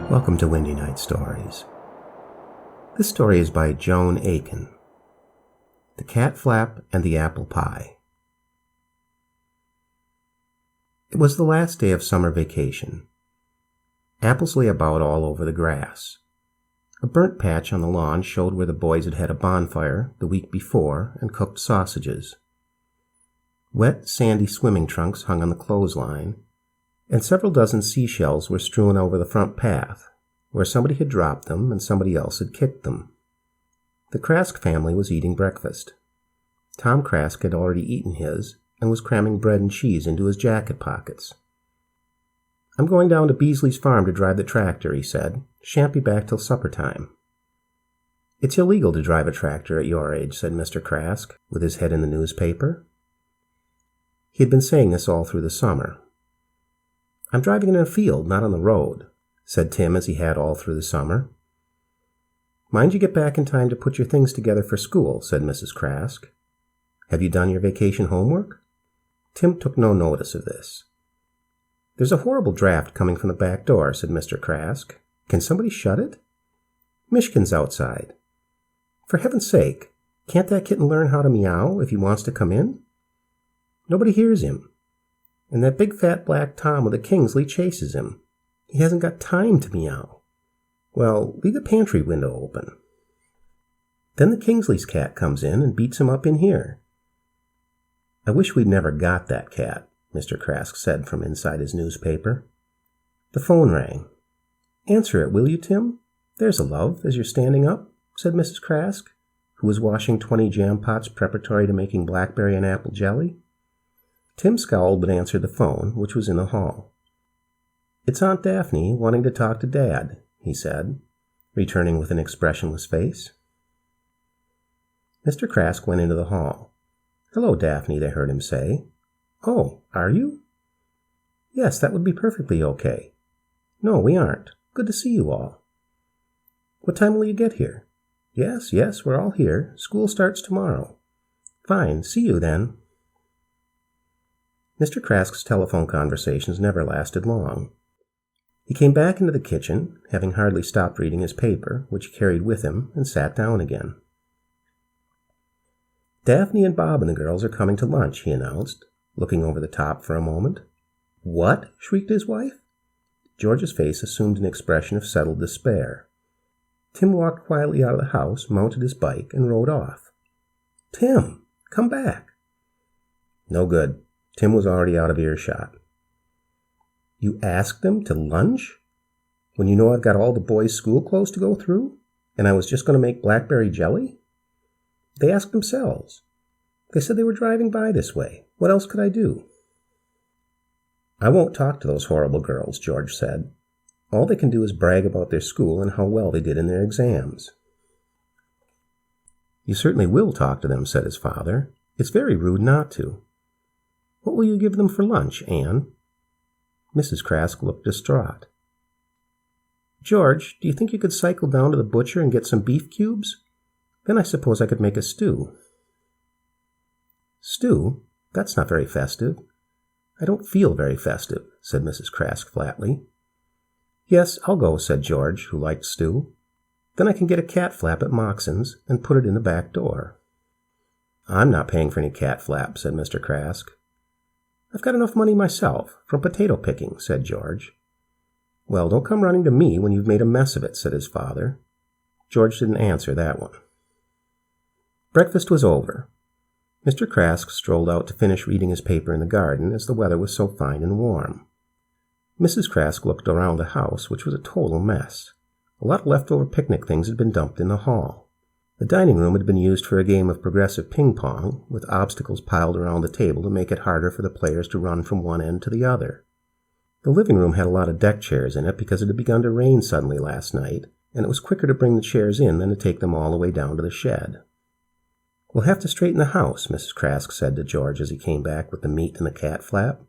Welcome to Windy Night Stories. This story is by Joan Aiken. The Cat Flap and the Apple Pie. It was the last day of summer vacation. Apples lay about all over the grass. A burnt patch on the lawn showed where the boys had had a bonfire the week before and cooked sausages. Wet, sandy swimming trunks hung on the clothesline, and several dozen seashells were strewn over the front path, where somebody had dropped them and somebody else had kicked them. The Krask family was eating breakfast. Tom Krask had already eaten his and was cramming bread and cheese into his jacket pockets. "I'm going down to Beasley's farm to drive the tractor," he said. "Shan't be back till supper time." "It's illegal to drive a tractor at your age," said Mr. Krask, with his head in the newspaper. He had been saying this all through the summer. "I'm driving in a field, not on the road," said Tim as he had all through the summer. "Mind you get back in time to put your things together for school," said Mrs. Krask. "Have you done your vacation homework?" Tim took no notice of this. "There's a horrible draft coming from the back door," said Mr. Krask. "Can somebody shut it? Mishkin's outside. For heaven's sake, can't that kitten learn how to meow if he wants to come in? Nobody hears him. And that big fat black Tom with the Kingsley chases him. He hasn't got time to meow. Well, leave the pantry window open. Then the Kingsley's cat comes in and beats him up in here." "I wish we'd never got that cat," Mr. Krask said from inside his newspaper. The phone rang. "Answer it, will you, Tim? There's a love, as you're standing up," said Mrs. Krask, who was washing 20 jam pots preparatory to making blackberry and apple jelly. Tim scowled but answered the phone, which was in the hall. "It's Aunt Daphne wanting to talk to Dad," he said, returning with an expressionless face. Mr. Krask went into the hall. "Hello, Daphne," they heard him say. "Oh, are you?" "Yes, that would be perfectly okay." "No, we aren't. Good to see you all." "What time will you get here?" Yes, we're all here. School starts tomorrow." "Fine. See you then." Mr. Krask's telephone conversations never lasted long. He came back into the kitchen, having hardly stopped reading his paper, which he carried with him, and sat down again. "Daphne and Bob and the girls are coming to lunch," he announced, looking over the top for a moment. "What?" shrieked his wife. George's face assumed an expression of settled despair. Tim walked quietly out of the house, mounted his bike, and rode off. "Tim, come back." No good. Tim was already out of earshot. "You asked them to lunch? When you know I've got all the boys' school clothes to go through? And I was just going to make blackberry jelly?" "They asked themselves. They said they were driving by this way. What else could I do?" "I won't talk to those horrible girls," George said. "All they can do is brag about their school and how well they did in their exams." "You certainly will talk to them," said his father. "It's very rude not to. What will you give them for lunch, Anne?" Mrs. Krask looked distraught. "George, do you think you could cycle down to the butcher and get some beef cubes? Then I suppose I could make a stew." "Stew? That's not very festive." "I don't feel very festive," said Mrs. Krask flatly. "Yes, I'll go," said George, who liked stew. "Then I can get a cat flap at Moxon's and put it in the back door." "I'm not paying for any cat flap," said Mr. Krask. "I've got enough money myself, from potato picking," said George. "Well, don't come running to me when you've made a mess of it," said his father. George didn't answer that one. Breakfast was over. Mr. Krask strolled out to finish reading his paper in the garden, as the weather was so fine and warm. Mrs. Krask looked around the house, which was a total mess. A lot of leftover picnic things had been dumped in the hall. The dining room had been used for a game of progressive ping-pong, with obstacles piled around the table to make it harder for the players to run from one end to the other. The living room had a lot of deck chairs in it because it had begun to rain suddenly last night, and it was quicker to bring the chairs in than to take them all the way down to the shed. "We'll have to straighten the house," Mrs. Krask said to George as he came back with the meat and the cat flap.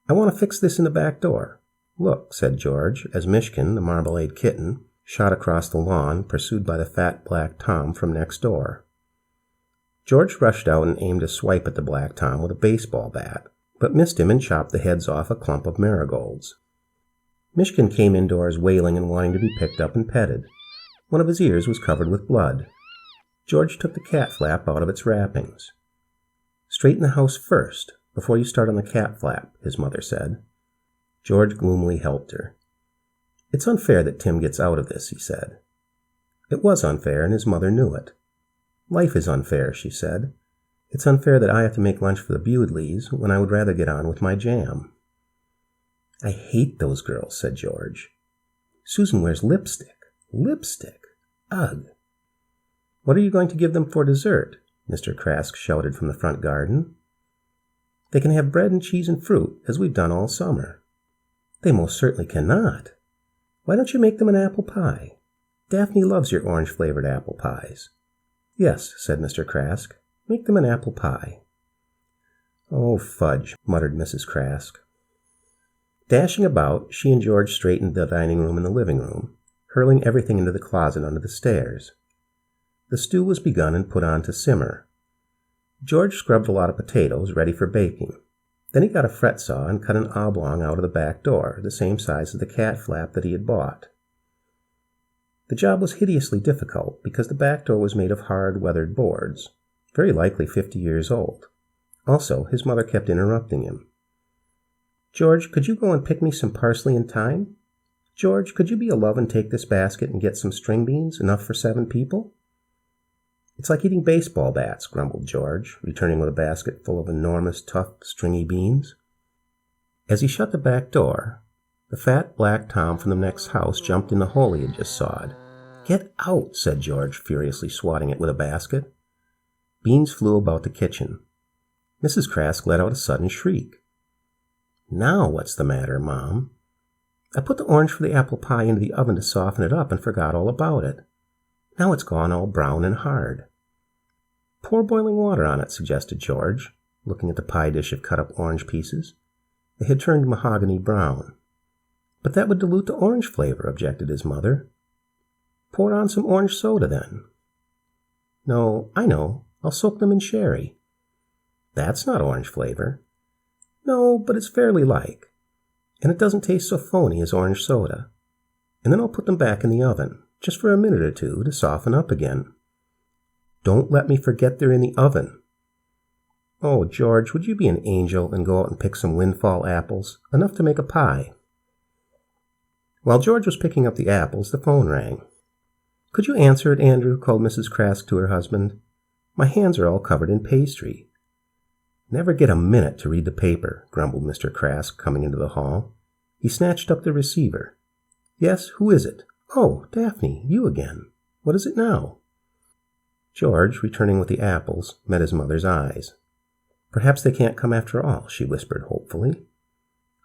"I want to fix this in the back door." "Look," said George, as Mishkin, the marmalade kitten, shot across the lawn, pursued by the fat black Tom from next door. George rushed out and aimed a swipe at the black Tom with a baseball bat, but missed him and chopped the heads off a clump of marigolds. Mishkin came indoors wailing and wanting to be picked up and petted. One of his ears was covered with blood. George took the cat flap out of its wrappings. "Straighten the house first, before you start on the cat flap," his mother said. George gloomily helped her. "It's unfair that Tim gets out of this," he said. It was unfair, and his mother knew it. "Life is unfair," she said. "It's unfair that I have to make lunch for the Bewdleys when I would rather get on with my jam." "I hate those girls," said George. "Susan wears lipstick. Lipstick! Ugh!" "What are you going to give them for dessert?" Mr. Krask shouted from the front garden. "They can have bread and cheese and fruit, as we've done all summer." "They most certainly cannot. Why don't you make them an apple pie? Daphne loves your orange-flavored apple pies." "Yes," said Mr. Krask. "Make them an apple pie." "Oh, fudge," muttered Mrs. Krask. Dashing about, she and George straightened the dining room and the living room, hurling everything into the closet under the stairs. The stew was begun and put on to simmer. George scrubbed a lot of potatoes, ready for baking. Then he got a fret saw and cut an oblong out of the back door, the same size as the cat flap that he had bought. The job was hideously difficult because the back door was made of hard, weathered boards, very likely 50 years old. Also, his mother kept interrupting him. "George, could you go and pick me some parsley and thyme? George, could you be a love and take this basket and get some string beans, enough for 7 people? "It's like eating baseball bats," grumbled George, returning with a basket full of enormous, tough, stringy beans. As he shut the back door, the fat black Tom from the next house jumped in the hole he had just sawed. "Get out," said George, furiously swatting it with a basket. Beans flew about the kitchen. Mrs. Krask let out a sudden shriek. "Now what's the matter, Mom?" "I put the orange for the apple pie into the oven to soften it up and forgot all about it. Now it's gone all brown and hard." "Pour boiling water on it," suggested George, looking at the pie dish of cut-up orange pieces. They had turned mahogany brown. "But that would dilute the orange flavor," objected his mother. "Pour on some orange soda, then." "No, I know. I'll soak them in sherry." "That's not orange flavor." "No, but it's fairly like. And it doesn't taste so phony as orange soda. And then I'll put them back in the oven, just for a minute or two, to soften up again." "Don't let me forget they're in the oven." "Oh, George, would you be an angel and go out and pick some windfall apples, enough to make a pie?" While George was picking up the apples, the phone rang. "Could you answer it, Andrew?" called Mrs. Krask to her husband. "My hands are all covered in pastry." "Never get a minute to read the paper," grumbled Mr. Krask, coming into the hall. He snatched up the receiver. "Yes, who is it? Oh, Daphne, you again. What is it now?" George, returning with the apples, met his mother's eyes. "Perhaps they can't come after all," she whispered hopefully.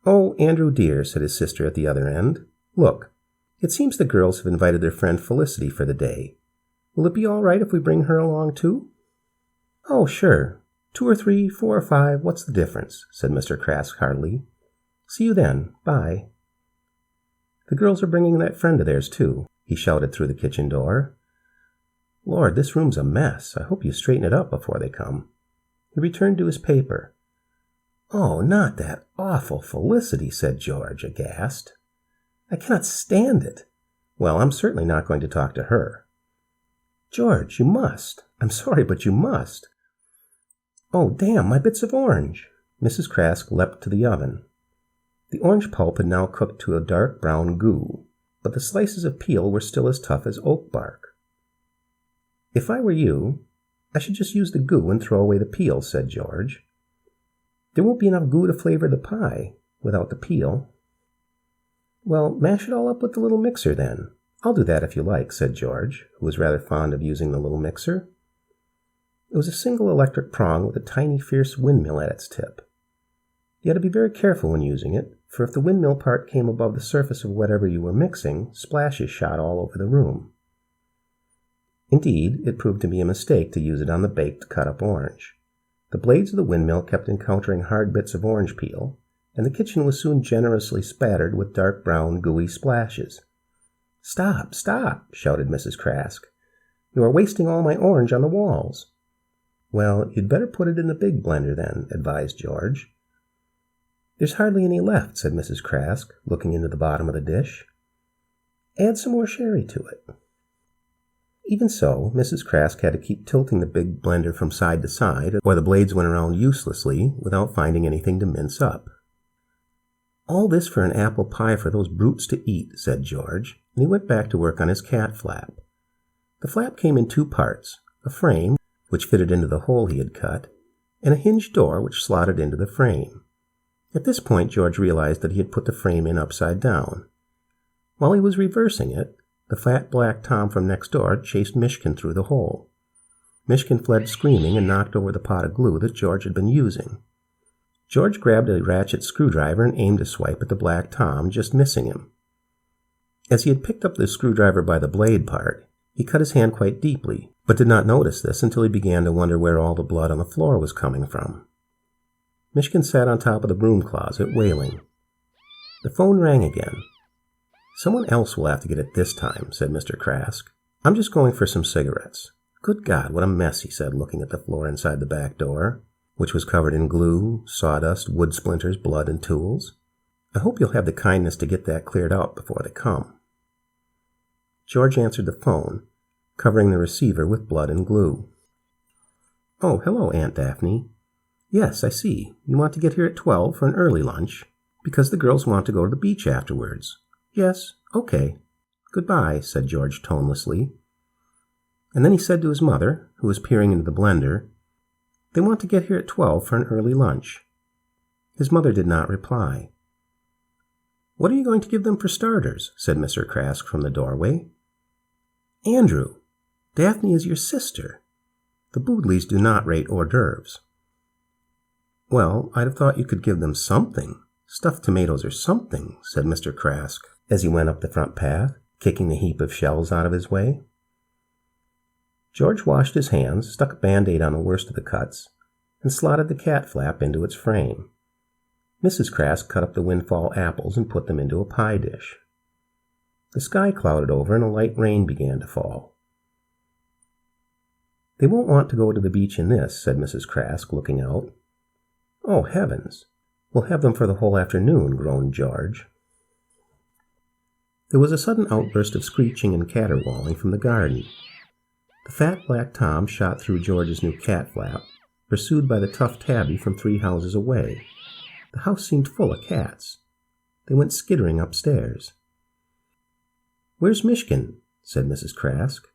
"Oh, Andrew dear," said his sister at the other end. "Look, it seems the girls have invited their friend Felicity for the day. Will it be all right if we bring her along too?" "Oh, sure. 2 or 3, 4 or 5, what's the difference?" said Mr. Krask heartily. "See you then. Bye." "The girls are bringing that friend of theirs too," he shouted through the kitchen door. "Lord, this room's a mess. I hope you straighten it up before they come." He returned to his paper. "Oh, not that awful Felicity," said George, aghast. "I cannot stand it. Well, I'm certainly not going to talk to her." "George, you must. I'm sorry, but you must." "Oh, damn, my bits of orange." Mrs. Krask leapt to the oven. The orange pulp had now cooked to a dark brown goo, but the slices of peel were still as tough as oak bark. "If I were you, I should just use the goo and throw away the peel," said George. "There won't be enough goo to flavor the pie without the peel." "Well, mash it all up with the little mixer then. I'll do that if you like," said George, who was rather fond of using the little mixer. It was a single electric prong with a tiny, fierce windmill at its tip. You had to be very careful when using it, for if the windmill part came above the surface of whatever you were mixing, splashes shot all over the room. Indeed, it proved to be a mistake to use it on the baked cut-up orange. The blades of the windmill kept encountering hard bits of orange peel, and the kitchen was soon generously spattered with dark brown, gooey splashes. "Stop, stop!" shouted Mrs. Krask. "You are wasting all my orange on the walls." "Well, you'd better put it in the big blender then," advised George. There's hardly any left, said Mrs. Crask, looking into the bottom of the dish. Add some more sherry to it. Even so, Mrs. Crask had to keep tilting the big blender from side to side, or the blades went around uselessly without finding anything to mince up. All this for an apple pie for those brutes to eat, said George, and he went back to work on his cat flap. The flap came in 2 parts, a frame, which fitted into the hole he had cut, and a hinged door which slotted into the frame. At this point, George realized that he had put the frame in upside down. While he was reversing it, the fat black Tom from next door chased Mishkin through the hole. Mishkin fled screaming and knocked over the pot of glue that George had been using. George grabbed a ratchet screwdriver and aimed a swipe at the black Tom, just missing him. As he had picked up the screwdriver by the blade part, he cut his hand quite deeply, but did not notice this until he began to wonder where all the blood on the floor was coming from. Mishkin sat on top of the broom closet, wailing. The phone rang again. Someone else will have to get it this time, said Mr. Crask. I'm just going for some cigarettes. Good God, what a mess, he said, looking at the floor inside the back door, which was covered in glue, sawdust, wood splinters, blood, and tools. I hope you'll have the kindness to get that cleared out before they come. George answered the phone, covering the receiver with blood and glue. Oh, hello, Aunt Daphne. Yes, I see. You want to get here at 12 for an early lunch, because the girls want to go to the beach afterwards. Yes, okay. Goodbye, said George tonelessly. And then he said to his mother, who was peering into the blender, They want to get here at 12 for an early lunch. His mother did not reply. What are you going to give them for starters? Said Mr. Crask from the doorway. Andrew, Daphne is your sister. The Boodleys do not rate hors d'oeuvres. Well, I'd have thought you could give them something. Stuffed tomatoes or something, said Mr. Crask, as he went up the front path, kicking the heap of shells out of his way. George washed his hands, stuck a Band-Aid on the worst of the cuts, and slotted the cat flap into its frame. Mrs. Crask cut up the windfall apples and put them into a pie dish. The sky clouded over and a light rain began to fall. They won't want to go to the beach in this, said Mrs. Crask, looking out. Oh, heavens! We'll have them for the whole afternoon, groaned George. There was a sudden outburst of screeching and caterwauling from the garden. The fat black Tom shot through George's new cat flap, pursued by the tough tabby from 3 houses away. The house seemed full of cats. They went skittering upstairs. Where's Mishkin? Said Mrs. Crask.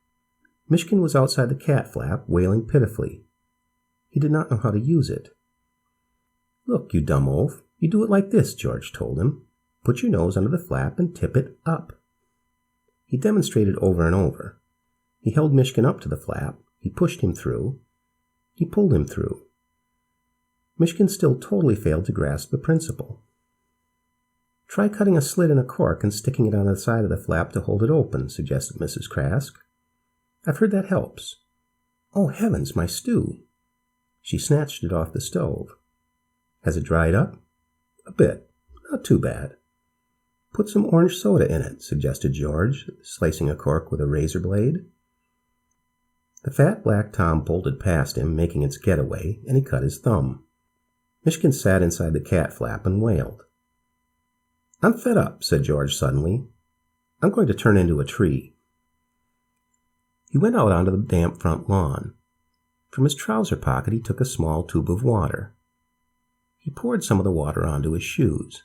Mishkin was outside the cat flap, wailing pitifully. He did not know how to use it. Look, you dumb oaf, you do it like this, George told him. Put your nose under the flap and tip it up. He demonstrated over and over. He held Mishkin up to the flap. He pushed him through. He pulled him through. Mishkin still totally failed to grasp the principle. Try cutting a slit in a cork and sticking it on the side of the flap to hold it open, suggested Mrs. Crask. I've heard that helps. Oh, heavens, my stew! She snatched it off the stove. Has it dried up? A bit. Not too bad. Put some orange soda in it, suggested George, slicing a cork with a razor blade. The fat black Tom bolted past him, making its getaway, and he cut his thumb. Mishkin sat inside the cat flap and wailed. I'm fed up, said George suddenly. I'm going to turn into a tree. He went out onto the damp front lawn. From his trouser pocket he took a small tube of water. He poured some of the water onto his shoes.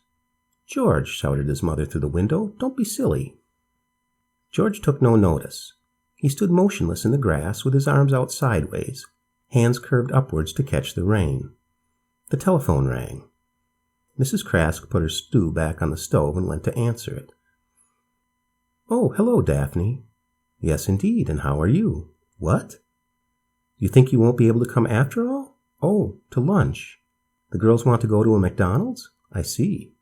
George, shouted his mother through the window, don't be silly. George took no notice. He stood motionless in the grass with his arms out sideways, hands curved upwards to catch the rain. The telephone rang. Mrs. Crask put her stew back on the stove and went to answer it. Oh, hello, Daphne. Yes, indeed, and how are you? What? You think you won't be able to come after all? Oh, to lunch. The girls want to go to a McDonald's? I see.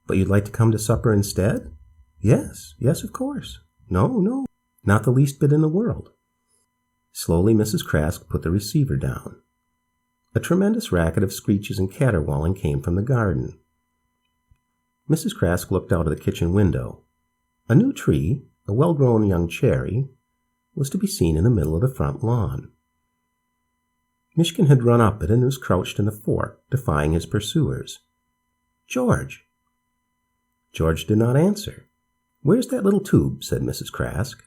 But you'd like to come to supper instead? Yes, of course. No, not the least bit in the world. Slowly Mrs. Crask put the receiver down. A tremendous racket of screeches and caterwauling came from the garden. Mrs. Crask looked out of the kitchen window. A new tree, a well-grown young cherry, was to be seen in the middle of the front lawn. Mishkin had run up it and was crouched in the fork, defying his pursuers. George!" George did not answer. "Where's that little tube?" said Mrs. Crask.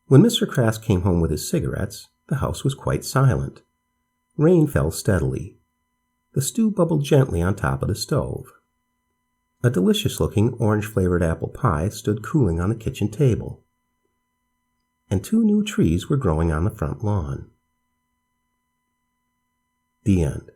When Mr. Crask came home with his cigarettes, the house was quite silent. Rain fell steadily. The stew bubbled gently on top of the stove. A delicious-looking orange-flavored apple pie stood cooling on the kitchen table. And 2 new trees were growing on the front lawn. The end.